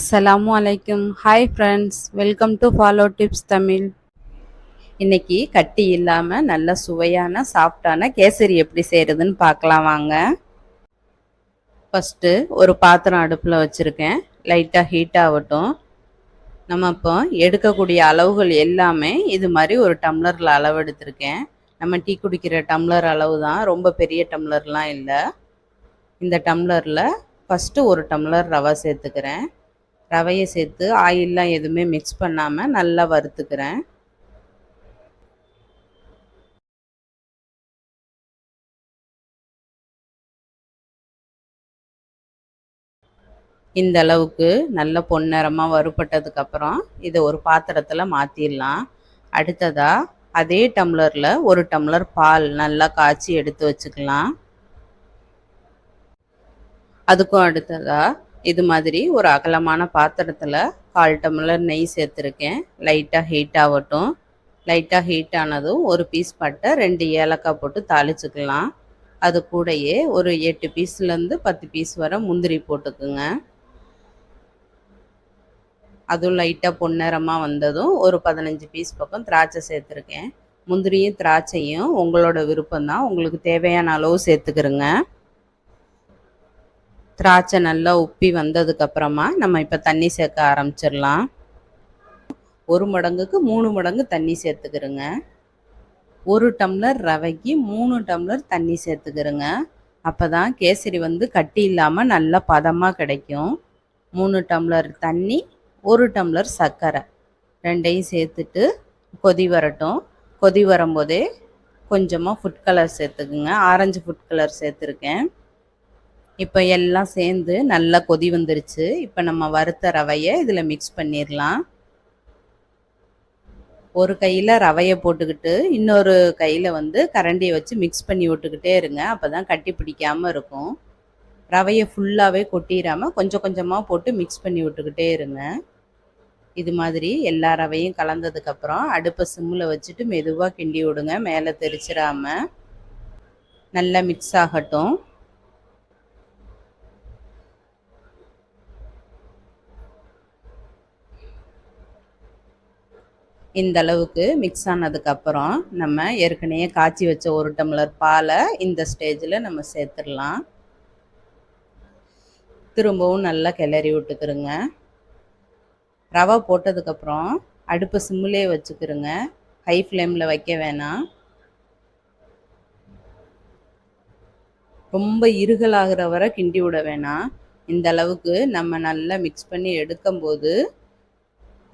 அஸ்ஸலாமு அலைக்கும். Hi friends, welcome to follow tips Tamil. இன்னைக்கு கட்டி இல்லாமல் நல்ல சுவையான சாஃப்டான கேசரி எப்படி செய்கிறதுன்னு பார்க்கலாம் வாங்க. ஃபஸ்ட்டு ஒரு பாத்திரம் அடுப்பில் வச்சுருக்கேன். லைட்டாக ஹீட் ஆகட்டும். நம்ம இப்போ எடுக்கக்கூடிய அளவுகள் எல்லாமே இது மாதிரி ஒரு டம்ளரில் அளவு எடுத்திருக்கேன். நம்ம டீ குடிக்கிற டம்ளர் அளவு தான், ரொம்ப பெரிய டம்ளர்லாம் இல்லை. இந்த டம்ளரில் ஃபஸ்ட்டு ஒரு டம்ளர் ரவை சேர்த்துக்கிறேன். ரவையை சேர்த்து ஆயிலெலாம் எதுவுமே மிக்ஸ் பண்ணாமல் நல்லா வறுத்துக்கிறேன். இந்த அளவுக்கு நல்ல பொன்னிறமாக வறுபட்டதுக்கப்புறம் இதை ஒரு பாத்திரத்தில் மாற்றிடலாம். அடுத்ததாக அதே டம்ளரில் ஒரு டம்ளர் பால் நல்லா காய்ச்சி எடுத்து வச்சுக்கலாம். அதுக்கும் அடுத்ததாக இது மாதிரி ஒரு அகலமான பாத்திரத்தில் 1/4 டம்ளர் நெய் சேர்த்துருக்கேன். லைட்டாக ஹீட் ஆகட்டும். லைட்டாக ஹீட் ஆனதும் ஒரு பீஸ் பட்டை, 2 ஏலக்காய் போட்டு தாளிச்சுக்கலாம். அது கூடயே ஒரு 8 பீஸ்லேருந்து 10 பீஸ் வரை முந்திரி போட்டுக்குங்க. அதுவும் லைட்டாக பொன்னிறமாக வந்ததும் ஒரு 15 பீஸ் பக்கம் திராட்சை சேர்த்துருக்கேன். முந்திரியும் திராட்சையும் உங்களோட விருப்பம்தான், உங்களுக்கு தேவையான அளவு சேர்த்துக்கிறங்க. திராட்சை நல்லா உப்பி வந்ததுக்கப்புறமா நம்ம இப்போ தண்ணி சேர்க்க ஆரம்பிச்சிடலாம். 1 மடங்குக்கு 3 மடங்கு தண்ணி சேர்த்துக்கிறங்க. 1 டம்ளர் ரவைக்கு 3 டம்ளர் தண்ணி சேர்த்துக்கிறங்க. அப்போ தான் கேசரி கட்டி இல்லாமல் நல்லா பதமாக கிடைக்கும். 3 டம்ளர் தண்ணி, 1 டம்ளர் சர்க்கரை, ரெண்டையும் சேர்த்துட்டு கொதி வரட்டும். கொதி வரும்போதே கொஞ்சமாக ஃபுட் கலர் சேர்த்துக்குங்க. ஆரஞ்சு ஃபுட் கலர் சேர்த்துருக்கேன். இப்போ எல்லாம் சேர்ந்து நல்லா கொதி வந்துருச்சு. இப்போ நம்ம வறுத்த ரவையை இதில் மிக்ஸ் பண்ணிடலாம். ஒரு கையில் ரவையை போட்டுக்கிட்டு இன்னொரு கையில் கரண்டியை வச்சு மிக்ஸ் பண்ணி விட்டுக்கிட்டே இருங்க. அப்போ தான் கட்டி பிடிக்காமல் இருக்கும். ரவையை ஃபுல்லாகவே கொட்டிடாமல் கொஞ்சம் கொஞ்சமாக போட்டு மிக்ஸ் பண்ணி விட்டுக்கிட்டே இருங்க. இது மாதிரி எல்லா ரவையும் கலந்ததுக்கப்புறம் அடுப்பை சிம்மில் வச்சுட்டு மெதுவாக கிண்டி விடுங்க, மேலே தெரிச்சிடாமல். நல்லா மிக்ஸ் ஆகட்டும். இந்த அளவுக்கு மிக்ஸ் ஆனதுக்கப்புறம் நம்ம ஏற்கனவே காய்ச்சி வச்ச 1 டம்ளர் பாலை இந்த ஸ்டேஜில் நம்ம சேர்த்துடலாம். திரும்பவும் நல்லா கிளறி விட்டுக்கிறோங்க. ரவை போட்டதுக்கப்புறம் அடுப்பு சிம்மிலே வச்சுக்கிறோங்க, ஹை ஃப்ளேமில் வைக்க வேணாம். ரொம்ப இருகலாகிற வரை கிண்டி விட வேணாம். இந்த அளவுக்கு நம்ம நல்லா மிக்ஸ் பண்ணி எடுக்கும்போது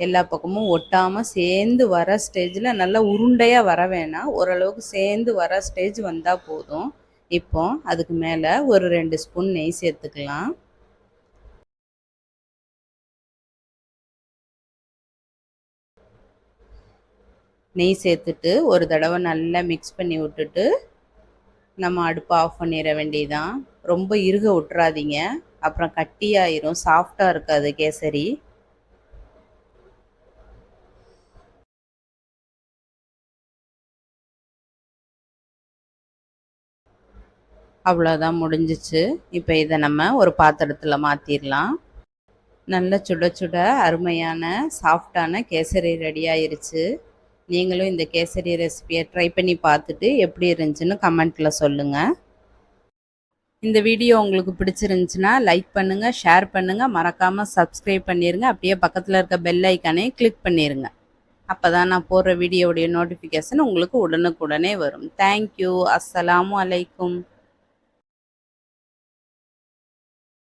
எல்லா பக்கமும் ஒட்டாமல் சேர்ந்து வர ஸ்டேஜில், நல்லா உருண்டையாக வர வேணாம், ஓரளவுக்கு சேர்ந்து வர ஸ்டேஜ் வந்தால் போதும். இப்போ அதுக்கு மேலே ஒரு 2 ஸ்பூன் நெய் சேர்த்துக்கலாம். நெய் சேர்த்துட்டு ஒரு தடவை நல்லா மிக்ஸ் பண்ணி விட்டுட்டு நம்ம அடுப்பை ஆஃப் பண்ணிட வேண்டியதான். ரொம்ப இறுக விட்டுறாதீங்க, அப்புறம் கட்டியாயிரும், சாஃப்டாக இருக்காது கேசரி. அவ்வளோதான், முடிஞ்சிச்சு. இப்போ இதை நம்ம ஒரு பாத்திரத்தில் மாற்றிடலாம். நல்ல சுட சுட அருமையான சாஃப்டான கேசரி ரெடி ஆயிருச்சு. நீங்களும் இந்த கேசரி ரெசிபியை ட்ரை பண்ணி பார்த்துட்டு எப்படி இருந்துச்சுன்னு கமெண்ட்டில் சொல்லுங்கள். இந்த வீடியோ உங்களுக்கு பிடிச்சிருந்துச்சுன்னா லைக் பண்ணுங்கள், ஷேர் பண்ணுங்கள், மறக்காமல் சப்ஸ்கிரைப் பண்ணிடுங்க. அப்படியே பக்கத்தில் இருக்க பெல் ஐக்கானே கிளிக் பண்ணிடுங்க. அப்போ தான் நான் போடுற வீடியோவுடைய நோட்டிஃபிகேஷன் உங்களுக்கு உடனுக்குடனே வரும். தேங்க்யூ. அஸ்ஸலாமு அலைக்கும்.